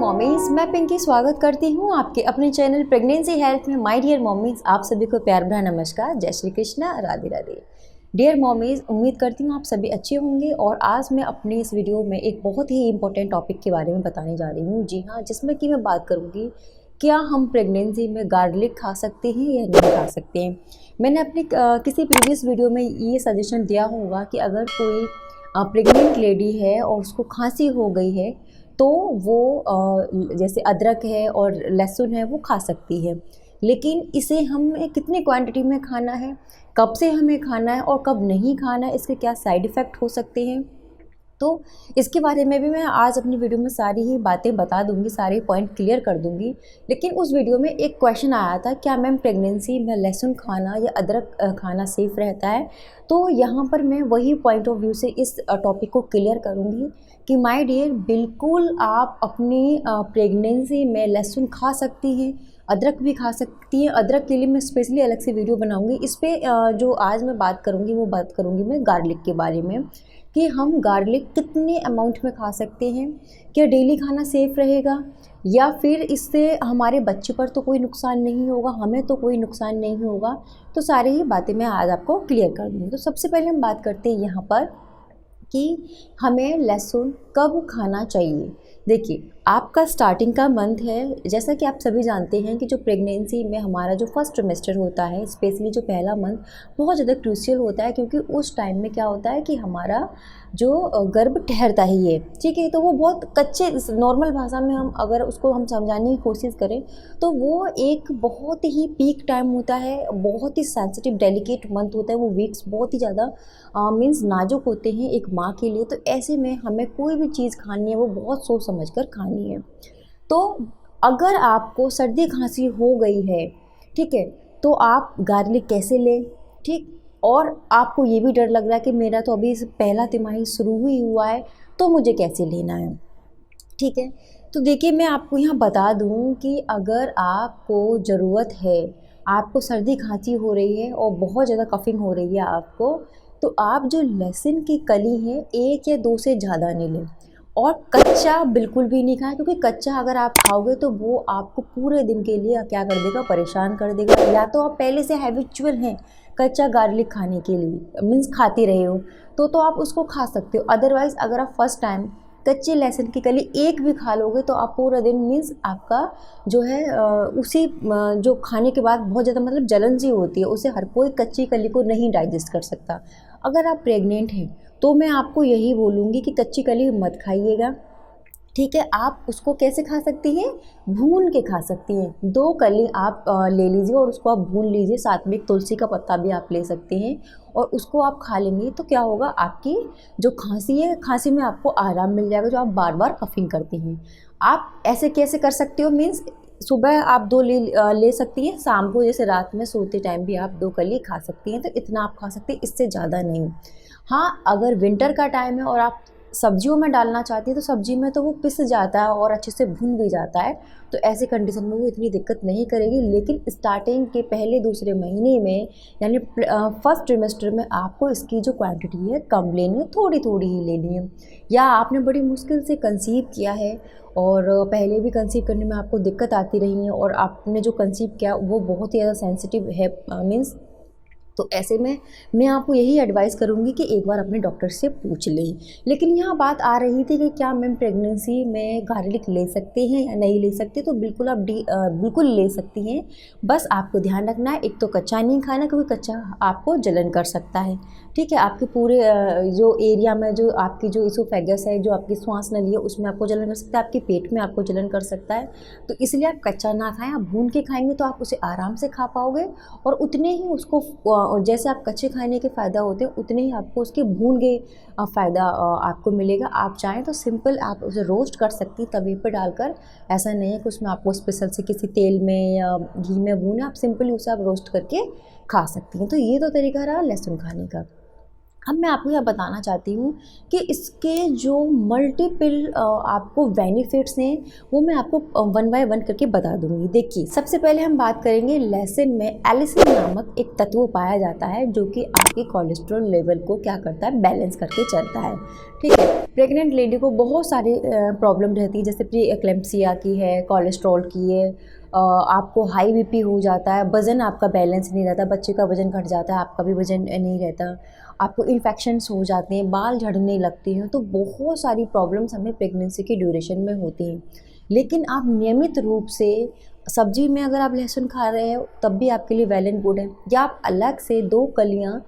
Mommies, मैं पिंकी स्वागत करती हूँ आपके अपने चैनल प्रेगनेंसी हेल्थ में। माय डियर मॉमीज़, आप सभी को प्यार भरा नमस्कार, जय श्री कृष्णा, राधे राधे। डियर मॉमीज़, उम्मीद करती हूँ आप सभी अच्छे होंगे। और आज मैं अपने इस वीडियो में एक बहुत ही इंपॉर्टेंट टॉपिक के बारे में बताने जा रही हूँ। जी हाँ, जिसमें कि मैं बात करूँगी क्या हम प्रेगनेंसी में गार्लिक खा सकते हैं या नहीं खा सकते हैं। मैंने अपनी किसी प्रीवियस वीडियो में ये सजेशन दिया होगा कि अगर कोई प्रेग्नेंट लेडी है और उसको खांसी हो गई है तो वो जैसे अदरक है और लहसुन है वो खा सकती है, लेकिन इसे हमें कितनी क्वांटिटी में खाना है, कब से हमें खाना है और कब नहीं खाना है, इसके क्या साइड इफ़ेक्ट हो सकते हैं, तो इसके बारे में भी मैं आज अपनी वीडियो में सारी ही बातें बता दूंगी, सारे पॉइंट क्लियर कर दूंगी। लेकिन उस वीडियो में एक क्वेश्चन आया था, क्या मैम प्रेगनेंसी में लहसुन खाना या अदरक खाना सेफ़ रहता है। तो यहाँ पर मैं वही पॉइंट ऑफ व्यू से इस टॉपिक को क्लियर करूँगी कि माय डियर, बिल्कुल आप अपनी प्रेगनेंसी में लहसुन खा सकती हैं, अदरक भी खा सकती हैं। अदरक के लिए मैं स्पेशली अलग से वीडियो बनाऊंगी। इस पर जो आज मैं बात करूंगी वो बात करूंगी मैं गार्लिक के बारे में कि हम गार्लिक कितने अमाउंट में खा सकते हैं, क्या डेली खाना सेफ़ रहेगा या फिर इससे हमारे बच्चे पर तो कोई नुकसान नहीं होगा, हमें तो कोई नुकसान नहीं होगा। तो सारी ही बातें मैं आज आपको क्लियर कर दूँगी। तो सबसे पहले हम बात करते हैं यहाँ पर कि हमें लहसुन कब खाना चाहिए। देखिए, आपका स्टार्टिंग का मंथ है, जैसा कि आप सभी जानते हैं कि जो प्रेगनेंसी में हमारा जो फर्स्ट ट्रिमेस्टर होता है, स्पेशली जो पहला मंथ बहुत ज़्यादा क्रूशियल होता है, क्योंकि उस टाइम में क्या होता है कि हमारा जो गर्भ ठहरता ही है, ठीक है। तो वो बहुत कच्चे, नॉर्मल भाषा में हम अगर उसको हम समझाने की कोशिश करें तो वो एक बहुत ही पीक टाइम होता है, बहुत ही सेंसिटिव डेलिकेट मंथ होता है। वो वीक्स बहुत ही ज़्यादा मीन्स नाजुक होते हैं एक माँ के लिए। तो ऐसे में हमें कोई भी चीज़ खानी है वो बहुत सोच समझ कर खानी है। तो अगर आपको सर्दी खांसी हो गई है, ठीक है, तो आप गार्लिक कैसे लें, ठीक। और आपको ये भी डर लग रहा है कि मेरा तो अभी पहला तिमाही शुरू ही हुआ है तो मुझे कैसे लेना है, ठीक है। तो देखिए, मैं आपको यहाँ बता दूँ कि अगर आपको ज़रूरत है, आपको सर्दी खांसी हो रही है और बहुत ज़्यादा कफिंग हो रही है आपको, तो आप जो लहसुन की कली है 1 या 2 से ज़्यादा नहीं लें। और कच्चा बिल्कुल भी नहीं खाएं, क्योंकि कच्चा अगर आप खाओगे तो वो आपको पूरे दिन के लिए क्या कर देगा, परेशान कर देगा। या तो आप पहले से हैबिचुअल हैं कच्चा गार्लिक खाने के लिए, मीन्स खाते रहे हो, तो आप उसको खा सकते हो। अदरवाइज़ अगर आप फर्स्ट टाइम कच्चे लहसुन की कली एक भी खा लोगे तो आप पूरा दिन मीन्स आपका जो है उसी जो खाने के बाद बहुत ज़्यादा मतलब जलन सी होती है, उसे हर कोई कच्ची कली को नहीं डाइजेस्ट कर सकता। अगर आप प्रेग्नेंट हैं तो मैं आपको यही बोलूँगी कि कच्ची कली मत खाइएगा, ठीक है। आप उसको कैसे खा सकती हैं, भून के खा सकती हैं। 2 कली आप ले लीजिए और उसको आप भून लीजिए, साथ में एक तुलसी का पत्ता भी आप ले सकते हैं और उसको आप खा लेंगे तो क्या होगा, आपकी जो खांसी है, खांसी में आपको आराम मिल जाएगा, जो आप बार बार कफिंग करती हैं। आप ऐसे कैसे कर सकते हो, मीन्स सुबह आप 2 ले सकती हैं, शाम को जैसे रात में सोते टाइम भी आप 2 कली खा सकती हैं। तो इतना आप खा सकती हैं, इससे ज़्यादा नहीं। हाँ, अगर विंटर का टाइम है और आप सब्जियों में डालना चाहती है तो सब्जी में तो वो पिस जाता है और अच्छे से भुन भी जाता है, तो ऐसे कंडीशन में वो इतनी दिक्कत नहीं करेगी। लेकिन स्टार्टिंग के पहले दूसरे महीने में यानी फर्स्ट ट्रिमेस्टर में आपको इसकी जो क्वांटिटी है कम लेनी है, थोड़ी थोड़ी ही लेनी है। या आपने बड़ी मुश्किल से कंसीव किया है और पहले भी कंसीव करने में आपको दिक्कत आती रही है और आपने जो कंसीव किया वो बहुत ही ज़्यादा सेंसिटिव है, मीन्स, तो ऐसे में मैं आपको यही एडवाइस करूँगी कि एक बार अपने डॉक्टर से पूछ लें। लेकिन यहाँ बात आ रही थी कि क्या मैम प्रेगनेंसी में गार्लिक ले सकते हैं या नहीं ले सकते। तो बिल्कुल आप बिल्कुल ले सकती हैं, बस आपको ध्यान रखना है, एक तो कच्चा नहीं खाना, क्योंकि कच्चा आपको जलन कर सकता है, ठीक है। आपके पूरे जो एरिया में जो आपकी जो इसोफेगस है, जो आपकी श्वास नली है, उसमें आपको जलन कर सकता है, आपके पेट में आपको जलन कर सकता है। तो इसलिए आप कच्चा ना खाएं, आप भून के खाएंगे तो आप उसे आराम से खा पाओगे और उतने ही उसको जैसे आप कच्चे खाने के फ़ायदा होते हैं उतने ही आपको उसके भून के फ़ायदा आपको मिलेगा। आप चाहें तो सिंपल आप उसे रोस्ट कर सकती हैं तवे पे डालकर, ऐसा नहीं है कि उसमें आपको स्पेशल से किसी तेल में या घी में भूने, आप सिंपली उसे आप रोस्ट करके खा सकती हैं। तो ये तो तरीका रहा लहसुन खाने का। अब मैं आपको यह बताना चाहती हूँ कि इसके जो मल्टीपल आपको बेनिफिट्स हैं वो मैं आपको वन बाय वन करके बता दूँगी। देखिए, सबसे पहले हम बात करेंगे लहसुन में एलिसिन नामक एक तत्व पाया जाता है जो कि आपके कोलेस्ट्रॉल लेवल को क्या करता है, बैलेंस करके चलता है। ठीक है, प्रेग्नेंट लेडी को बहुत सारी प्रॉब्लम रहती है, जैसे प्री एक्लेम्पसिया की है, कोलेस्ट्रॉल की है, आपको हाई बीपी हो जाता है, वज़न आपका बैलेंस नहीं रहता, बच्चे का वज़न घट जाता है, आपका भी वज़न नहीं रहता, आपको इन्फेक्शंस हो जाते हैं, बाल झड़ने लगते हैं। तो बहुत सारी प्रॉब्लम्स हमें प्रेगनेंसी के ड्यूरेशन में होती हैं। लेकिन आप नियमित रूप से सब्जी में अगर आप लहसुन खा रहे हो तब भी आपके लिए वेल एंड गुड है, या आप अलग से 2 कलियाँ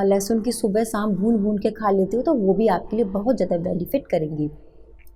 लहसुन की सुबह शाम भून भून के खा लेते हो तो वो भी आपके लिए बहुत ज़्यादा बेनिफिट करेंगी।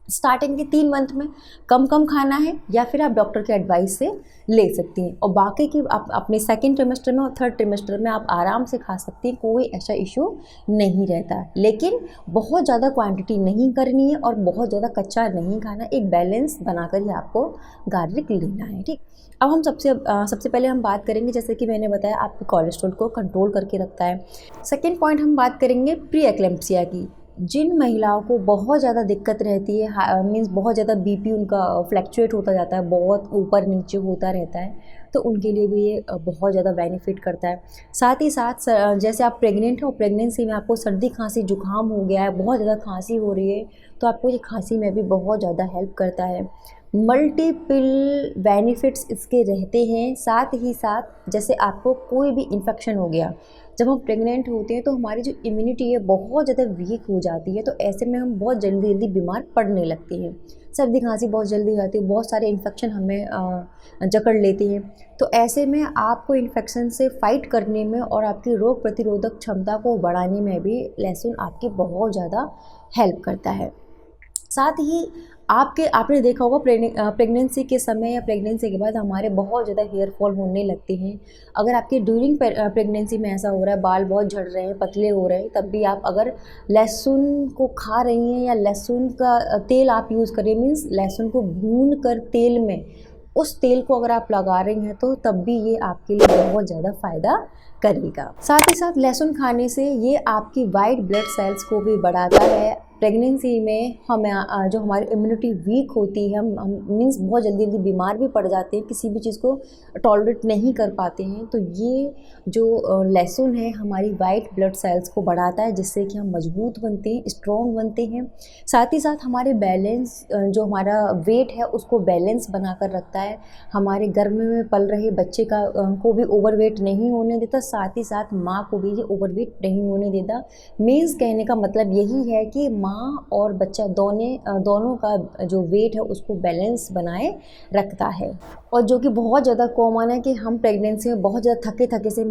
स्टार्टिंग के 3 मंथ में कम कम खाना है, या फिर आप डॉक्टर के एडवाइस से ले सकती हैं, और बाकी के आप अपने सेकेंड ट्रिमेस्टर में और थर्ड ट्रिमेस्टर में आप आराम से खा सकती हैं, कोई ऐसा इशू नहीं रहता। लेकिन बहुत ज़्यादा क्वांटिटी नहीं करनी है और बहुत ज़्यादा कच्चा नहीं खाना, एक बैलेंस बनाकर ही आपको गार्लिक लेना है। ठीक, अब हम सबसे पहले हम बात करेंगे, जैसे कि मैंने बताया, आपके कोलेस्ट्रॉल को कंट्रोल करके रखता है। सेकेंड पॉइंट हम बात करेंगे प्री एक्लेम्पसिया की। जिन महिलाओं को बहुत ज़्यादा दिक्कत रहती है, मीन्स बहुत ज़्यादा बीपी उनका फ्लैक्चुएट होता जाता है, बहुत ऊपर नीचे होता रहता है, तो उनके लिए भी ये बहुत ज़्यादा बेनिफिट करता है। साथ ही साथ जैसे आप प्रेग्नेंट हो, प्रेगनेंसी में आपको सर्दी खांसी जुकाम हो गया है, बहुत ज़्यादा खांसी हो रही है, तो आपको ये खांसी में भी बहुत ज़्यादा हेल्प करता है। मल्टीपल बेनिफिट्स इसके रहते हैं। साथ ही साथ जैसे आपको कोई भी इन्फेक्शन हो गया, जब हम प्रेग्नेंट होते हैं तो हमारी जो इम्यूनिटी है बहुत ज़्यादा वीक हो जाती है, तो ऐसे में हम बहुत जल्दी जल्दी बीमार पड़ने लगते हैं, सर्दी खांसी बहुत जल्दी हो जाती है, बहुत सारे इन्फेक्शन हमें जकड़ लेते हैं। तो ऐसे में आपको इन्फेक्शन से फाइट करने में और आपकी रोग प्रतिरोधक क्षमता को बढ़ाने में भी लहसुन आपकी बहुत ज़्यादा हेल्प करता है। साथ ही आपने देखा होगा प्रेगनेंसी के समय या प्रेगनेंसी के बाद हमारे बहुत ज़्यादा हेयर फॉल होने लगते हैं। अगर आपके ड्यूरिंग प्रेगनेंसी में ऐसा हो रहा है, बाल बहुत झड़ रहे हैं, पतले हो रहे हैं, तब भी आप अगर लहसुन को खा रही हैं या लहसुन का तेल आप यूज़ करें, मीन्स लहसुन को भून कर तेल में उस तेल को अगर आप लगा रही हैं तो तब भी ये आपके लिए बहुत ज़्यादा फ़ायदा करेगा। साथ ही साथ लहसुन खाने से ये आपकी वाइट ब्लड सेल्स को भी बढ़ाता है। प्रेगनेंसी में हमें जो हमारी इम्यूनिटी वीक होती है, हम मीन्स बहुत जल्दी जल्दी बीमार भी पड़ जाते हैं, किसी भी चीज़ को टॉलरेट नहीं कर पाते हैं, तो ये जो लहसुन है हमारी वाइट ब्लड सेल्स को बढ़ाता है, जिससे कि हम मजबूत बनते हैं, स्ट्रॉन्ग बनते हैं। साथ ही साथ हमारे बैलेंस जो हमारा वेट है उसको बैलेंस बना कर रखता है, हमारे गर्भ में पल रहे बच्चे को भी ओवरवेट नहीं होने देता, साथ ही साथ माँ को भी ये ओवरवेट नहीं होने देता। मीन्स कहने का मतलब यही है कि माँ और बच्चा दोनों का जो वेट है उसको बैलेंस बनाए रखता है। और जो कि बहुत ज़्यादा कॉमन है कि हम प्रेगनेंसी में बहुत ज़्यादा थके से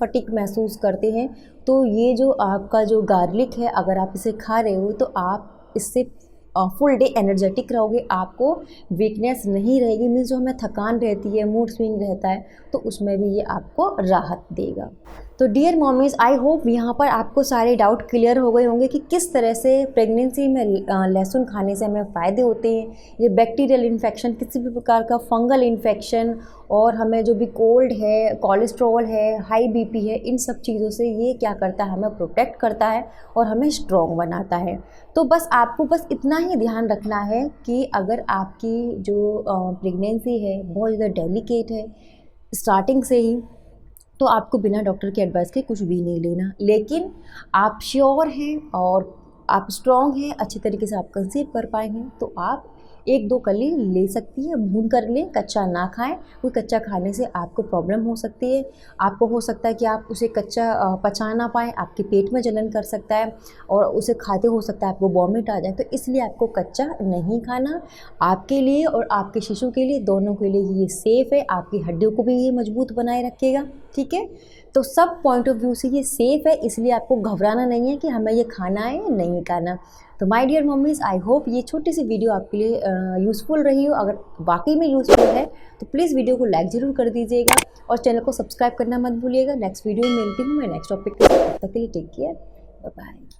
फटीग महसूस करते हैं, तो ये जो आपका जो गार्लिक है, अगर आप इसे खा रहे हो तो आप इससे फुल डे एनर्जेटिक रहोगे, आपको वीकनेस नहीं रहेगी। मीन्स जो हमें थकान रहती है, मूड स्विंग रहता है, तो उसमें भी ये आपको राहत देगा। तो डियर मॉमीज़, आई होप यहाँ पर आपको सारे डाउट क्लियर हो गए होंगे कि किस तरह से प्रेगनेंसी में लहसुन खाने से हमें फ़ायदे होते हैं। ये बैक्टीरियल इन्फेक्शन, किसी भी प्रकार का फंगल इन्फेक्शन, और हमें जो भी कोल्ड है, कोलेस्ट्रॉल है, हाई बीपी है, इन सब चीज़ों से ये क्या करता है, हमें प्रोटेक्ट करता है और हमें स्ट्रॉन्ग बनाता है। तो बस आपको बस इतना ही ध्यान रखना है कि अगर आपकी जो प्रेगनेंसी है बहुत ज़्यादा डेलिकेट है स्टार्टिंग से ही, तो आपको बिना डॉक्टर के एडवाइस के कुछ भी नहीं लेना। लेकिन आप श्योर हैं और आप स्ट्रॉन्ग हैं, अच्छे तरीके से आप कंसीव कर पाएंगे, तो आप 1-2 कली ले सकती है, भून कर लें, कच्चा ना खाएं। कोई कच्चा खाने से आपको प्रॉब्लम हो सकती है, आपको हो सकता है कि आप उसे कच्चा पचा ना पाएँ, आपके पेट में जलन कर सकता है, और उसे खाते हो सकता है आपको वॉमिट आ जाए। तो इसलिए आपको कच्चा नहीं खाना। आपके लिए और आपके शिशु के लिए, दोनों के लिए ये सेफ़ है, आपकी हड्डियों को भी ये मजबूत बनाए रखेगा। ठीक है, तो सब पॉइंट ऑफ व्यू से ये सेफ़ है, इसलिए आपको घबराना नहीं है कि हमें ये खाना है या नहीं खाना। तो my dear mummies, I hope ये छोटी सी वीडियो आपके लिए यूज़फुल रही हो। अगर वाकई में यूज़फुल है तो प्लीज़ वीडियो को लाइक ज़रूर कर दीजिएगा और चैनल को सब्सक्राइब करना मत भूलिएगा। नेक्स्ट वीडियो में मिलती हूँ मैं नेक्स्ट टॉपिक के साथ। तब तक के लिए टेक केयर, बाय बाय।